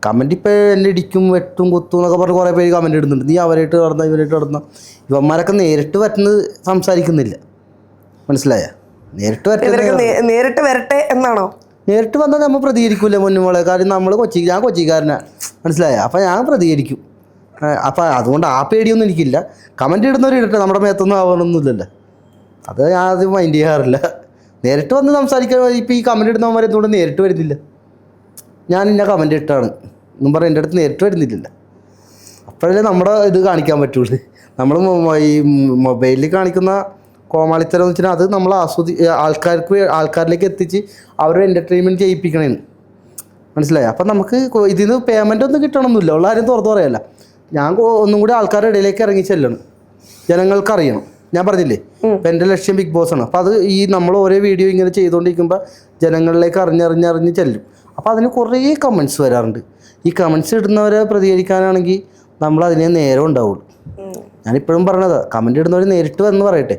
Comment ഇപ്പോൾ എന്നെ ഇടിക്കും വെട്ടും കുത്തും എന്നൊക്കെ പറഞ്ഞ് കുറേ പേര് കമൻറ്റ് ഇടുന്നുണ്ട്. നീ അവരായിട്ട് നടന്ന ഇവരായിട്ട് നടന്ന ഇവന്മാരൊക്കെ നേരിട്ട് പറ്റുന്ന സംസാരിക്കുന്നില്ല. മനസ്സിലായ? നേരിട്ട് നേരിട്ട് വരട്ടെ എന്നാണോ? നേരിട്ട് വന്നാൽ നമ്മൾ പ്രതികരിക്കൂല മുന്നുമോളെ. കാര്യം നമ്മൾ ഞാൻ കൊച്ചിക്കാരനാണ്. മനസ്സിലായ? അപ്പം ഞാൻ പ്രതികരിക്കും. അപ്പം അതുകൊണ്ട് ആ പേടിയൊന്നും എനിക്കില്ല. കമൻറ്റ് ഇടുന്നവർ ഇടട്ടെ, നമ്മുടെ മേത്തൊന്നും ആവണമെന്നില്ലല്ലോ. അത് ഞാൻ ആദ്യം മൈൻഡ് ചെയ്യാറില്ല. നേരിട്ട് വന്ന് സംസാരിക്കാൻ. ഇപ്പോൾ ഈ കമൻറ്റ് ഇടുന്നവന്മാർ എന്തുകൊണ്ട് നേരിട്ട് വരുന്നില്ല? ഞാൻ ഇന്ന കമൻറ്റ് ഇട്ടാണ് എന്നും പറഞ്ഞ് എൻ്റെ അടുത്ത് നേരിട്ട് വരുന്നില്ലല്ലോ. അപ്പോഴല്ലേ നമ്മുടെ ഇത് കാണിക്കാൻ പറ്റുള്ളൂ. നമ്മൾ ഈ മൊബൈലിൽ കാണിക്കുന്ന കോമാളിത്തരം എന്ന് വെച്ചാൽ അത് നമ്മൾ ആൾക്കാരിലേക്ക് എത്തിച്ച് അവരുടെ എൻ്റർടൈൻമെൻറ്റ് ചെയ്യിപ്പിക്കണേന്ന്. മനസ്സിലായി? അപ്പം നമുക്ക് ഇതിന് പേയ്മെൻ്റ് ഒന്നും കിട്ടണമെന്നില്ല. ഉള്ള കാര്യം തുറന്നു പറയല്ല. ഞാൻ ഒന്നും കൂടി ആൾക്കാരുടെ ഇടയിലേക്ക് ഇറങ്ങി ചെല്ലണം. ജനങ്ങൾക്ക് അറിയണം. ഞാൻ പറഞ്ഞില്ലേ ഇപ്പം എൻ്റെ ലക്ഷ്യം ബിഗ് ബോസ് ആണ്. അപ്പോൾ അത് ഈ നമ്മൾ ഓരോ വീഡിയോ ഇങ്ങനെ ചെയ്തുകൊണ്ടിരിക്കുമ്പോൾ ജനങ്ങളിലേക്ക് അറിഞ്ഞറിഞ്ഞ് ചെല്ലും. അപ്പോൾ അതിന് കുറേ കമൻറ്റ്സ് വരാറുണ്ട്. ഈ കമൻറ്റ്സ് ഇടുന്നവരെ പ്രതികരിക്കാനാണെങ്കിൽ നമ്മൾ അതിനെ നേരം ഉണ്ടാവുള്ളൂ. ഞാനിപ്പോഴും പറഞ്ഞത് കമൻറ്റ് ഇടുന്നവർ നേരിട്ട് വന്ന് പറയട്ടെ.